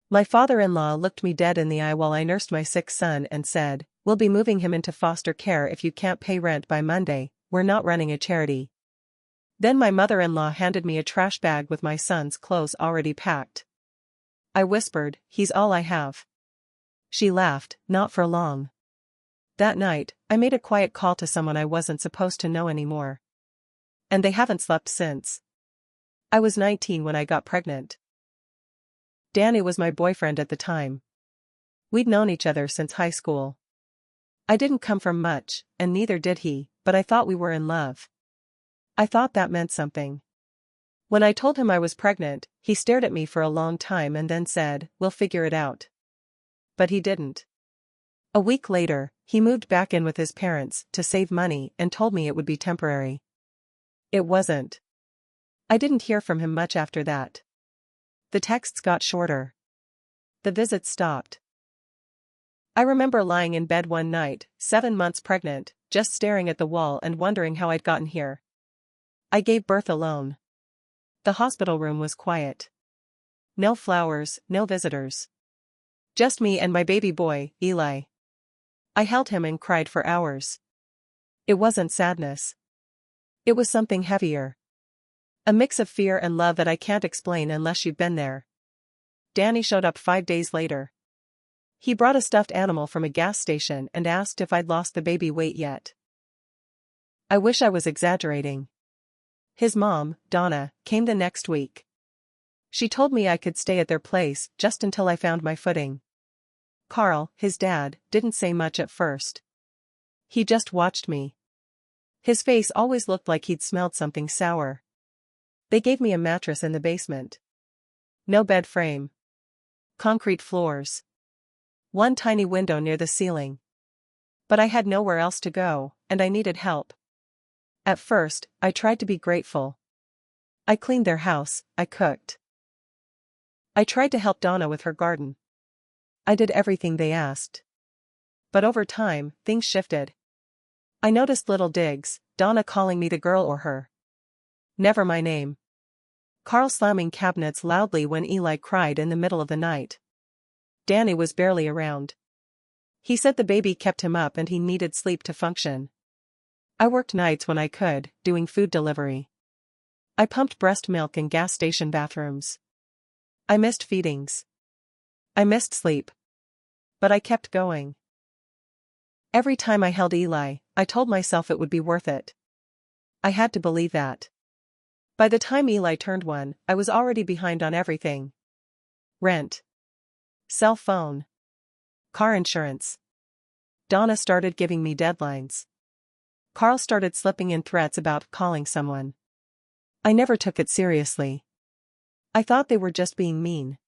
My father-in-law looked me dead in the eye while I nursed my sick son and said, "We'll be moving him into foster care if you can't pay rent by Monday. We're not running a charity." Then my mother-in-law handed me a trash bag with my son's clothes already packed. I whispered, "He's all I have." She laughed, not for long. That night, I made a quiet call to someone I wasn't supposed to know anymore. And they haven't slept since. I was 19 when I got pregnant. Danny was my boyfriend at the time. We'd known each other since high school. I didn't come from much, and neither did he, but I thought we were in love. I thought that meant something. When I told him I was pregnant, he stared at me for a long time and then said, "We'll figure it out." But he didn't. A week later, he moved back in with his parents to save money and told me it would be temporary. It wasn't. I didn't hear from him much after that. The texts got shorter. The visits stopped. I remember lying in bed one night, 7 months pregnant, just staring at the wall and wondering how I'd gotten here. I gave birth alone. The hospital room was quiet. No flowers, no visitors. Just me and my baby boy, Eli. I held him and cried for hours. It wasn't sadness. It was something heavier. A mix of fear and love that I can't explain unless you've been there. Danny showed up 5 days later. He brought a stuffed animal from a gas station and asked if I'd lost the baby weight yet. I wish I was exaggerating. His mom, Donna, came the next week. She told me I could stay at their place just until I found my footing. Carl, his dad, didn't say much at first. He just watched me. His face always looked like he'd smelled something sour. They gave me a mattress in the basement. No bed frame. Concrete floors. One tiny window near the ceiling. But I had nowhere else to go, and I needed help. At first, I tried to be grateful. I cleaned their house, I cooked. I tried to help Donna with her garden. I did everything they asked. But over time, things shifted. I noticed little digs, Donna calling me the girl or her. Never my name. Carl slamming cabinets loudly when Eli cried in the middle of the night. Danny was barely around. He said the baby kept him up and he needed sleep to function. I worked nights when I could, doing food delivery. I pumped breast milk in gas station bathrooms. I missed feedings. I missed sleep. But I kept going. Every time I held Eli, I told myself it would be worth it. I had to believe that. By the time Eli turned 1, I was already behind on everything. Rent. Cell phone. Car insurance. Donna started giving me deadlines. Carl started slipping in threats about calling someone. I never took it seriously. I thought they were just being mean.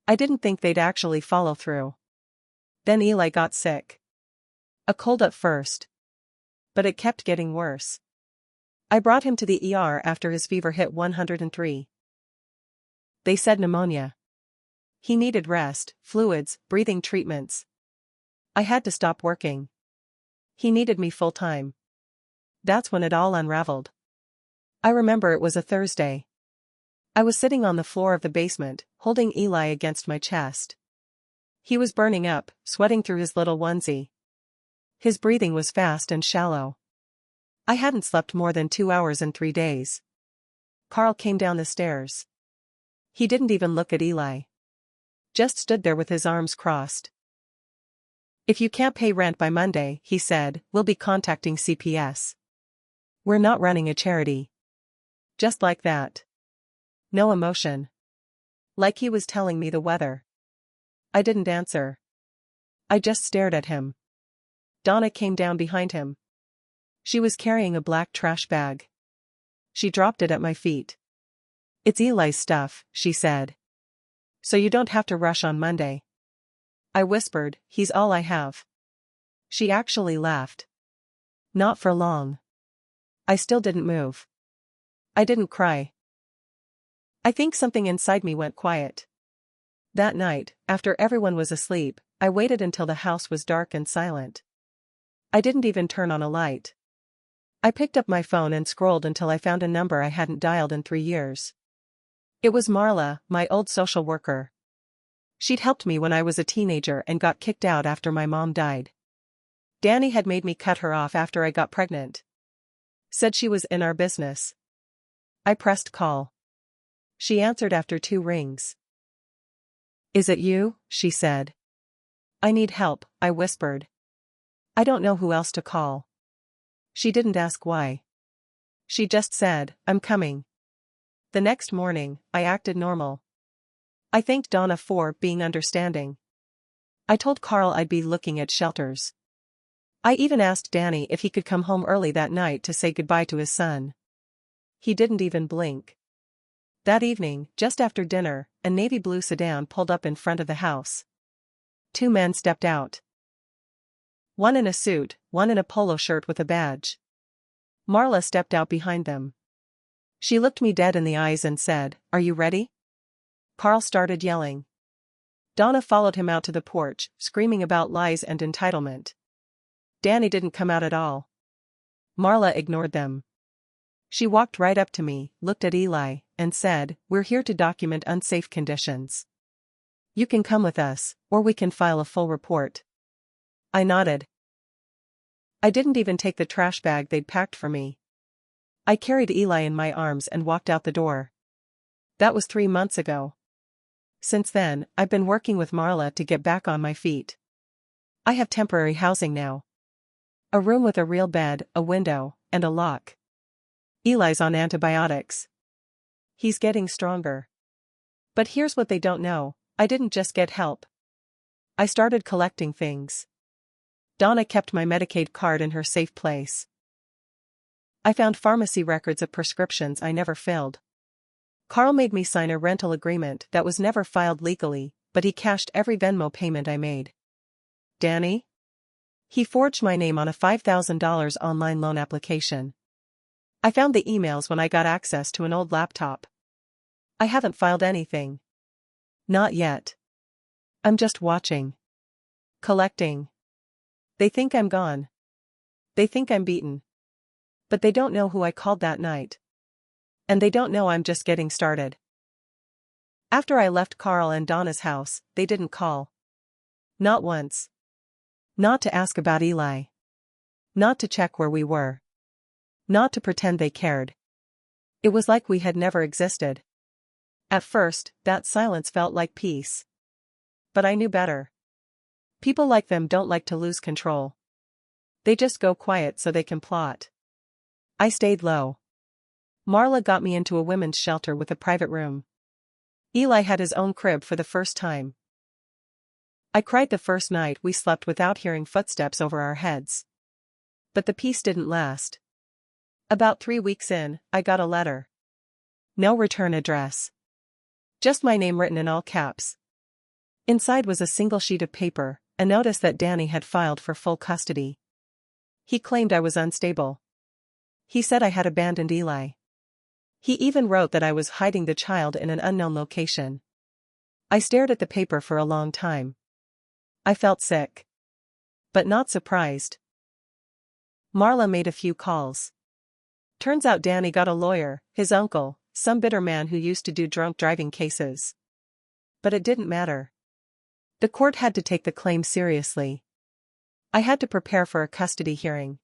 I didn't think they'd actually follow through. Then Eli got sick. A cold at first. But it kept getting worse. I brought him to the ER after his fever hit 103. They said pneumonia. He needed rest, fluids, breathing treatments. I had to stop working. He needed me full-time. That's when it all unraveled. I remember it was a Thursday. I was sitting on the floor of the basement, holding Eli against my chest. He was burning up, sweating through his little onesie. His breathing was fast and shallow. I hadn't slept more than 2 hours in 3 days. Carl came down the stairs. He didn't even look at Eli. Just stood there with his arms crossed. "If you can't pay rent by Monday," he said, "we'll be contacting CPS. We're not running a charity." Just like that. No emotion. Like he was telling me the weather. I didn't answer. I just stared at him. Donna came down behind him. She was carrying a black trash bag. She dropped it at my feet. "It's Eli's stuff," she said. "So you don't have to rush on Monday." I whispered, "He's all I have." She actually laughed. Not for long. I still didn't move. I didn't cry. I think something inside me went quiet. That night, after everyone was asleep, I waited until the house was dark and silent. I didn't even turn on a light. I picked up my phone and scrolled until I found a number I hadn't dialed in 3 years. It was Marla, my old social worker. She'd helped me when I was a teenager and got kicked out after my mom died. Danny had made me cut her off after I got pregnant. Said she was in our business. I pressed call. She answered after 2 rings. "Is it you?" she said. "I need help," I whispered. "I don't know who else to call." She didn't ask why. She just said, "I'm coming." The next morning, I acted normal. I thanked Donna for being understanding. I told Carl I'd be looking at shelters. I even asked Danny if he could come home early that night to say goodbye to his son. He didn't even blink. That evening, just after dinner, a navy blue sedan pulled up in front of the house. 2 men stepped out. One in a suit, one in a polo shirt with a badge. Marla stepped out behind them. She looked me dead in the eyes and said, "Are you ready?" Carl started yelling. Donna followed him out to the porch, screaming about lies and entitlement. Danny didn't come out at all. Marla ignored them. She walked right up to me, looked at Eli, and said, "We're here to document unsafe conditions. You can come with us, or we can file a full report." I nodded. I didn't even take the trash bag they'd packed for me. I carried Eli in my arms and walked out the door. That was 3 months ago. Since then, I've been working with Marla to get back on my feet. I have temporary housing now. A room with a real bed, a window, and a lock. Eli's on antibiotics. He's getting stronger. But here's what they don't know, I didn't just get help. I started collecting things. Donna kept my Medicaid card in her safe place. I found pharmacy records of prescriptions I never filled. Carl made me sign a rental agreement that was never filed legally, but he cashed every Venmo payment I made. Danny? He forged my name on a $5,000 online loan application. I found the emails when I got access to an old laptop. I haven't filed anything. Not yet. I'm just watching. Collecting. They think I'm gone. They think I'm beaten. But they don't know who I called that night. And they don't know I'm just getting started. After I left Carl and Donna's house, they didn't call. Not once. Not to ask about Eli. Not to check where we were. Not to pretend they cared. It was like we had never existed. At first, that silence felt like peace. But I knew better. People like them don't like to lose control. They just go quiet so they can plot. I stayed low. Marla got me into a women's shelter with a private room. Eli had his own crib for the first time. I cried the first night we slept without hearing footsteps over our heads. But the peace didn't last. About 3 weeks in, I got a letter. No return address. Just my name written in all caps. Inside was a single sheet of paper, a notice that Danny had filed for full custody. He claimed I was unstable. He said I had abandoned Eli. He even wrote that I was hiding the child in an unknown location. I stared at the paper for a long time. I felt sick. But not surprised. Marla made a few calls. Turns out Danny got a lawyer, his uncle, some bitter man who used to do drunk driving cases. But it didn't matter. The court had to take the claim seriously. I had to prepare for a custody hearing.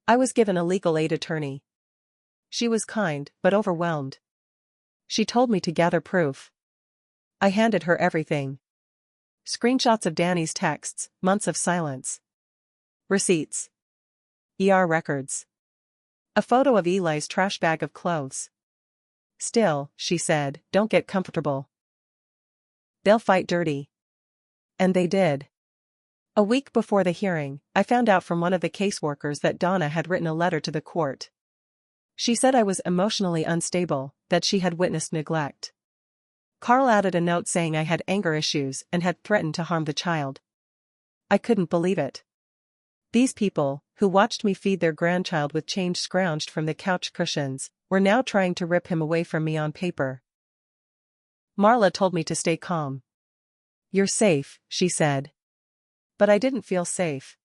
I was given a legal aid attorney. She was kind, but overwhelmed. She told me to gather proof. I handed her everything. Screenshots of Danny's texts, months of silence. Receipts. ER records. A photo of Eli's trash bag of clothes. Still, she said, don't get comfortable. They'll fight dirty. And they did. A week before the hearing, I found out from one of the caseworkers that Donna had written a letter to the court. She said I was emotionally unstable, that she had witnessed neglect. Carl added a note saying I had anger issues and had threatened to harm the child. I couldn't believe it. These people, who watched me feed their grandchild with change scrounged from the couch cushions, were now trying to rip him away from me on paper. Marla told me to stay calm. You're safe, she said. But I didn't feel safe.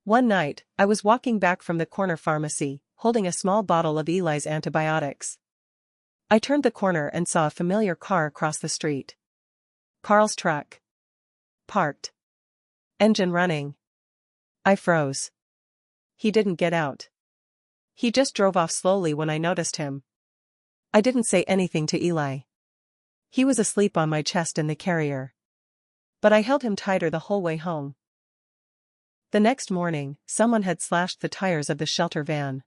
One night, I was walking back from the corner pharmacy, holding a small bottle of Eli's antibiotics. I turned the corner and saw a familiar car across the street. Carl's truck. Parked. Engine running. I froze. He didn't get out. He just drove off slowly when I noticed him. I didn't say anything to Eli. He was asleep on my chest in the carrier. But I held him tighter the whole way home. The next morning, someone had slashed the tires of the shelter van.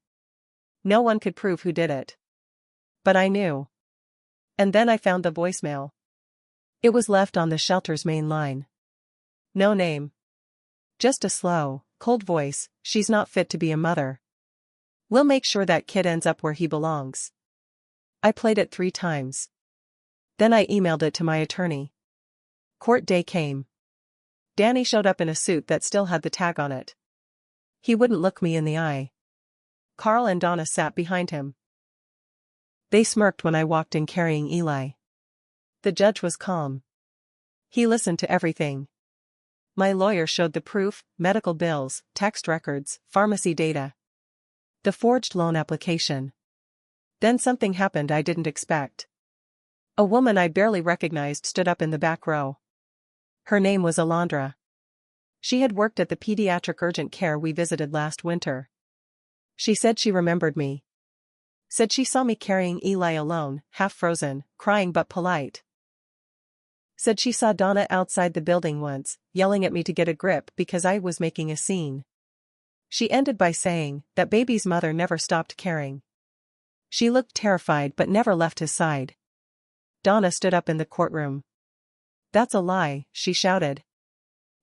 No one could prove who did it. But I knew. And then I found the voicemail. It was left on the shelter's main line. No name. Just a slow, cold voice, "She's not fit to be a mother. We'll make sure that kid ends up where he belongs." I played it 3 times. Then I emailed it to my attorney. Court day came. Danny showed up in a suit that still had the tag on it. He wouldn't look me in the eye. Carl and Donna sat behind him. They smirked when I walked in carrying Eli. The judge was calm. He listened to everything. My lawyer showed the proof, medical bills, text records, pharmacy data. The forged loan application. Then something happened I didn't expect. A woman I barely recognized stood up in the back row. Her name was Alondra. She had worked at the pediatric urgent care we visited last winter. She said she remembered me. Said she saw me carrying Eli alone, half frozen, crying but polite. Said she saw Donna outside the building once, yelling at me to get a grip because I was making a scene. She ended by saying that baby's mother never stopped caring. She looked terrified but never left his side. Donna stood up in the courtroom. "That's a lie," she shouted.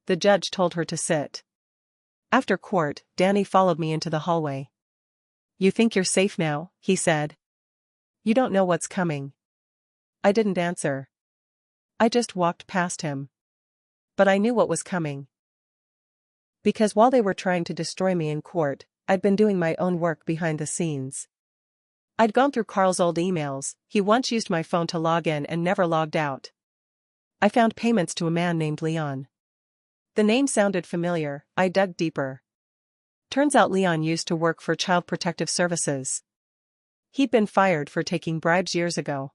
The judge told her to sit. After court, Danny followed me into the hallway. "You think you're safe now?" he said. "You don't know what's coming." I didn't answer. I just walked past him. But I knew what was coming. Because while they were trying to destroy me in court, I'd been doing my own work behind the scenes. I'd gone through Carl's old emails. He once used my phone to log in and never logged out. I found payments to a man named Leon. The name sounded familiar. I dug deeper. Turns out Leon used to work for Child Protective Services. He'd been fired for taking bribes years ago.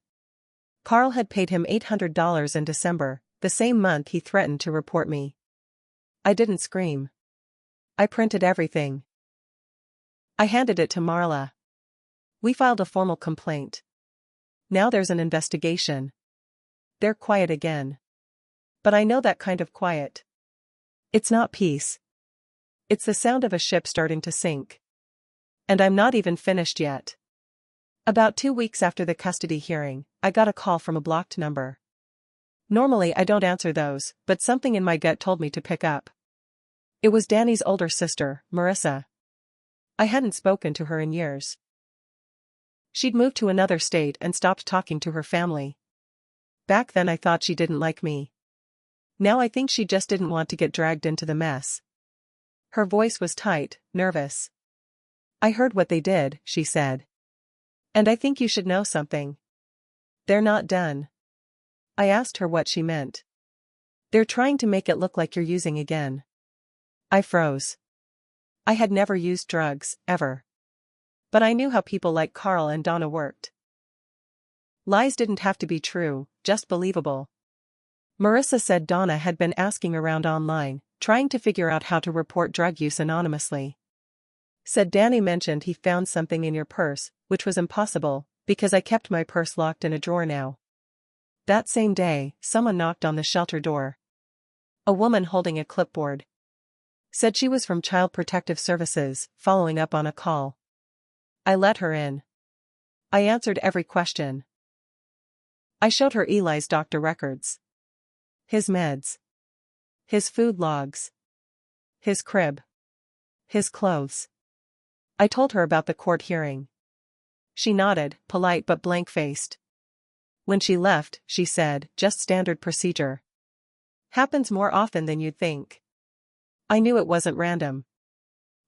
Carl had paid him $800 in December, the same month he threatened to report me. I didn't scream. I printed everything. I handed it to Marla. We filed a formal complaint. Now there's an investigation. They're quiet again. But I know that kind of quiet. It's not peace. It's the sound of a ship starting to sink. And I'm not even finished yet. About 2 weeks after the custody hearing, I got a call from a blocked number. Normally I don't answer those, but something in my gut told me to pick up. It was Danny's older sister, Marissa. I hadn't spoken to her in years. She'd moved to another state and stopped talking to her family. Back then I thought she didn't like me. Now I think she just didn't want to get dragged into the mess. Her voice was tight, nervous. "I heard what they did," she said. "And I think you should know something. They're not done." I asked her what she meant. "They're trying to make it look like you're using again." I froze. I had never used drugs, ever. But I knew how people like Carl and Donna worked. Lies didn't have to be true, just believable. Marissa said Donna had been asking around online, trying to figure out how to report drug use anonymously. Said Danny mentioned he found something in your purse, which was impossible, because I kept my purse locked in a drawer now. That same day, someone knocked on the shelter door. A woman holding a clipboard. Said she was from Child Protective Services, following up on a call. I let her in. I answered every question. I showed her Eli's doctor records. His meds. His food logs. His crib. His clothes. I told her about the court hearing. She nodded, polite but blank-faced. When she left, she said, "Just standard procedure. Happens more often than you'd think." I knew it wasn't random.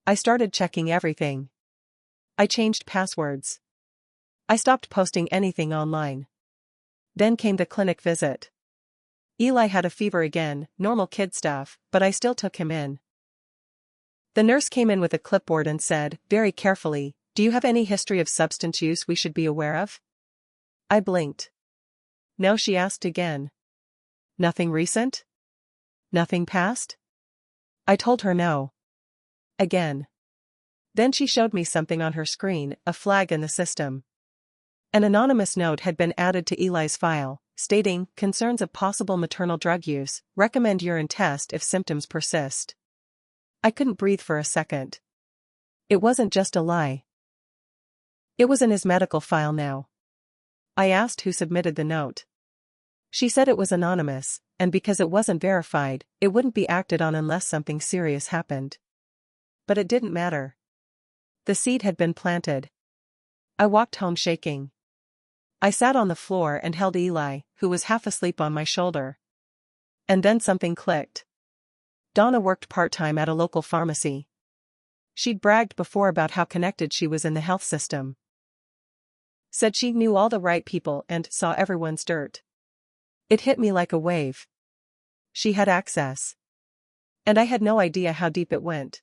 I started checking everything. I changed passwords. I stopped posting anything online. Then came the clinic visit. Eli had a fever again, normal kid stuff, but I still took him in. The nurse came in with a clipboard and said, very carefully, "Do you have any history of substance use we should be aware of?" I blinked. "No," she asked again. Nothing recent? Nothing past? I told her no. Again. Then she showed me something on her screen, a flag in the system. An anonymous note had been added to Eli's file, stating, "Concerns of possible maternal drug use, recommend urine test if symptoms persist." I couldn't breathe for a second. It wasn't just a lie. It was in his medical file now. I asked who submitted the note. She said it was anonymous, and because it wasn't verified, it wouldn't be acted on unless something serious happened. But it didn't matter. The seed had been planted. I walked home shaking. I sat on the floor and held Eli, who was half asleep on my shoulder. And then something clicked. Donna worked part-time at a local pharmacy. She'd bragged before about how connected she was in the health system. Said she knew all the right people and saw everyone's dirt. It hit me like a wave. She had access. And I had no idea how deep it went.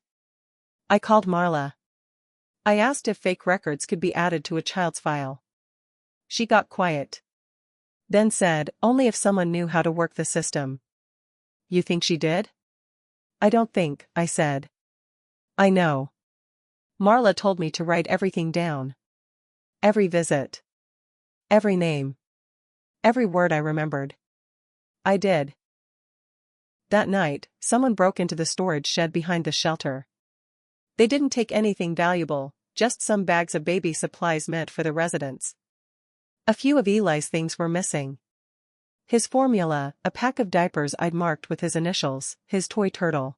I called Marla. I asked if fake records could be added to a child's file. She got quiet. Then said, only if someone knew how to work the system. You think she did? I don't think, I said. I know. Marla told me to write everything down. Every visit. Every name. Every word I remembered. I did. That night, someone broke into the storage shed behind the shelter. They didn't take anything valuable, just some bags of baby supplies meant for the residents. A few of Eli's things were missing. His formula, a pack of diapers I'd marked with his initials, his toy turtle.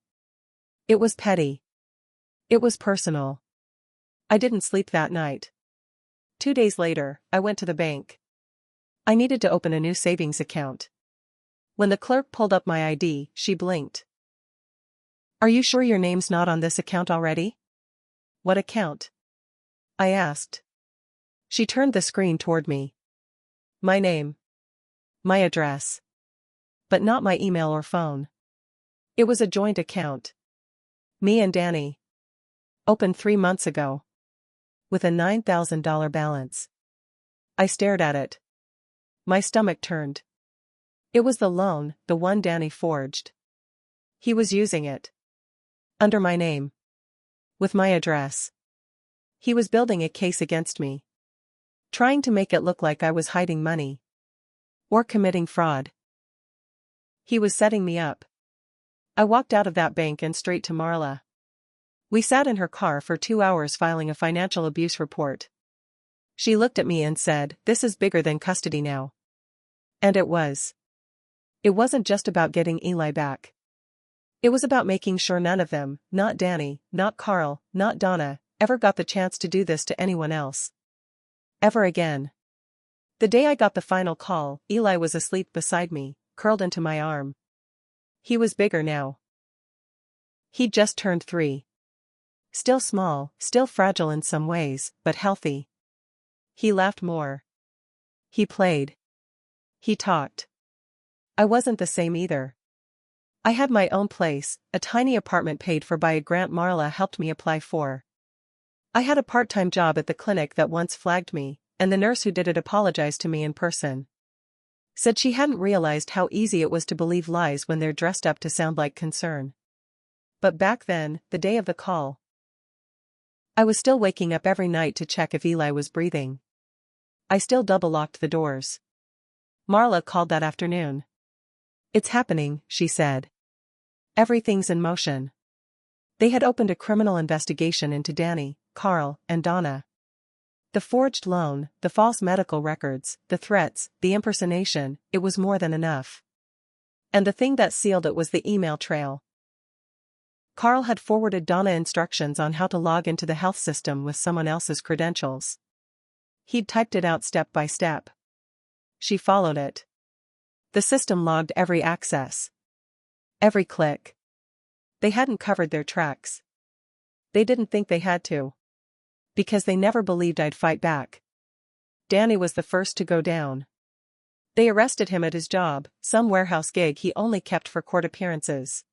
It was petty. It was personal. I didn't sleep that night. 2 days later, I went to the bank. I needed to open a new savings account. When the clerk pulled up my ID, she blinked. Are you sure your name's not on this account already? What account? I asked. She turned the screen toward me. My name. My address. But not my email or phone. It was a joint account. Me and Danny. Opened 3 months ago. With a $9,000 balance. I stared at it. My stomach turned. It was the loan, the one Danny forged. He was using it. Under my name. With my address. He was building a case against me. Trying to make it look like I was hiding money. Or committing fraud. He was setting me up. I walked out of that bank and straight to Marla. We sat in her car for 2 hours filing a financial abuse report. She looked at me and said, "This is bigger than custody now." And it was. It wasn't just about getting Eli back. It was about making sure none of them, not Danny, not Carl, not Donna, ever got the chance to do this to anyone else. Ever again. The day I got the final call, Eli was asleep beside me, curled into my arm. He was bigger now. He'd just turned 3. Still small, still fragile in some ways, but healthy. He laughed more. He played. He talked. I wasn't the same either. I had my own place, a tiny apartment paid for by a grant Marla helped me apply for. I had a part-time job at the clinic that once flagged me, and the nurse who did it apologized to me in person. Said she hadn't realized how easy it was to believe lies when they're dressed up to sound like concern. But back then, the day of the call, I was still waking up every night to check if Eli was breathing. I still double-locked the doors. Marla called that afternoon. "It's happening," she said. "Everything's in motion." They had opened a criminal investigation into Danny, Carl, and Donna. The forged loan, the false medical records, the threats, the impersonation, it was more than enough. And the thing that sealed it was the email trail. Carl had forwarded Donna instructions on how to log into the health system with someone else's credentials. He'd typed it out step by step. She followed it. The system logged every access. Every click. They hadn't covered their tracks. They didn't think they had to. Because they never believed I'd fight back. Danny was the first to go down. They arrested him at his job, some warehouse gig he only kept for court appearances.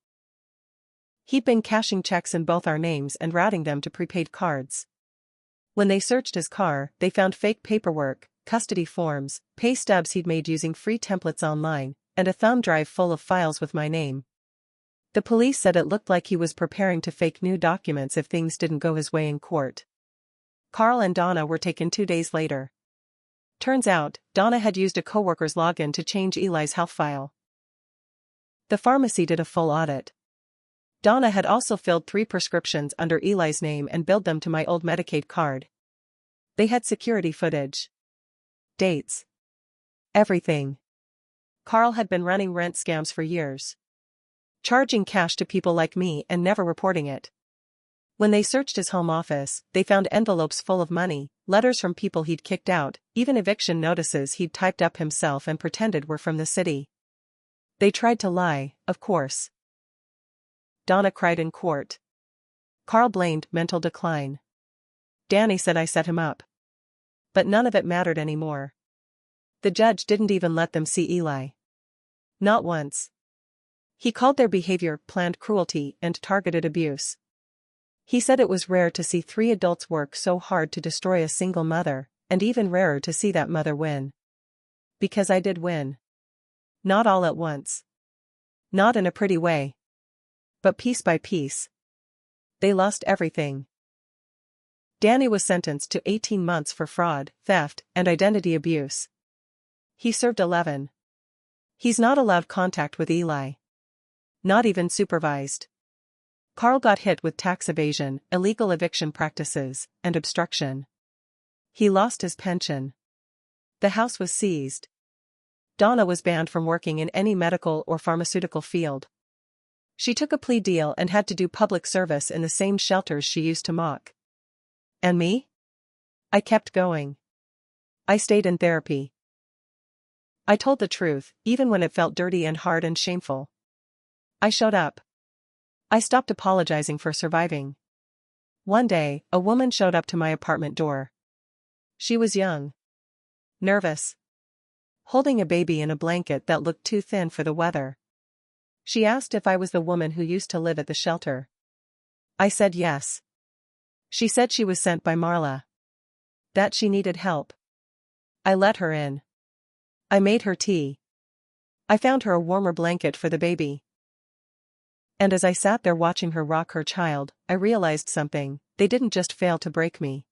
He'd been cashing checks in both our names and routing them to prepaid cards. When they searched his car, they found fake paperwork, custody forms, pay stubs he'd made using free templates online, and a thumb drive full of files with my name. The police said it looked like he was preparing to fake new documents if things didn't go his way in court. Carl and Donna were taken 2 days later. Turns out, Donna had used a coworker's login to change Eli's health file. The pharmacy did a full audit. Donna had also filled 3 prescriptions under Eli's name and billed them to my old Medicaid card. They had security footage. Dates. Everything. Carl had been running rent scams for years. Charging cash to people like me and never reporting it. When they searched his home office, they found envelopes full of money, letters from people he'd kicked out, even eviction notices he'd typed up himself and pretended were from the city. They tried to lie, of course. Donna cried in court. Carl blamed mental decline. Danny said I set him up. But none of it mattered anymore. The judge didn't even let them see Eli. Not once. He called their behavior planned cruelty and targeted abuse. He said it was rare to see 3 adults work so hard to destroy a single mother, and even rarer to see that mother win. Because I did win. Not all at once. Not in a pretty way. But piece by piece. They lost everything. Danny was sentenced to 18 months for fraud, theft, and identity abuse. He served 11. He's not allowed contact with Eli. Not even supervised. Carl got hit with tax evasion, illegal eviction practices, and obstruction. He lost his pension. The house was seized. Donna was banned from working in any medical or pharmaceutical field. She took a plea deal and had to do public service in the same shelters she used to mock. And me? I kept going. I stayed in therapy. I told the truth, even when it felt dirty and hard and shameful. I showed up. I stopped apologizing for surviving. One day, a woman showed up to my apartment door. She was young. Nervous. Holding a baby in a blanket that looked too thin for the weather. She asked if I was the woman who used to live at the shelter. I said yes. She said she was sent by Marla. That she needed help. I let her in. I made her tea. I found her a warmer blanket for the baby. And as I sat there watching her rock her child, I realized something: they didn't just fail to break me.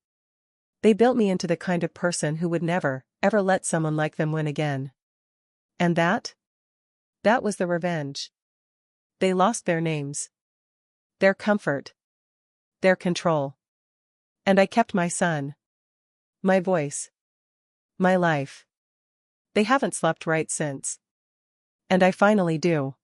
They built me into the kind of person who would never, ever let someone like them win again. And that was the revenge. They lost their names. Their comfort. Their control. And I kept my son. My voice. My life. They haven't slept right since. And I finally do.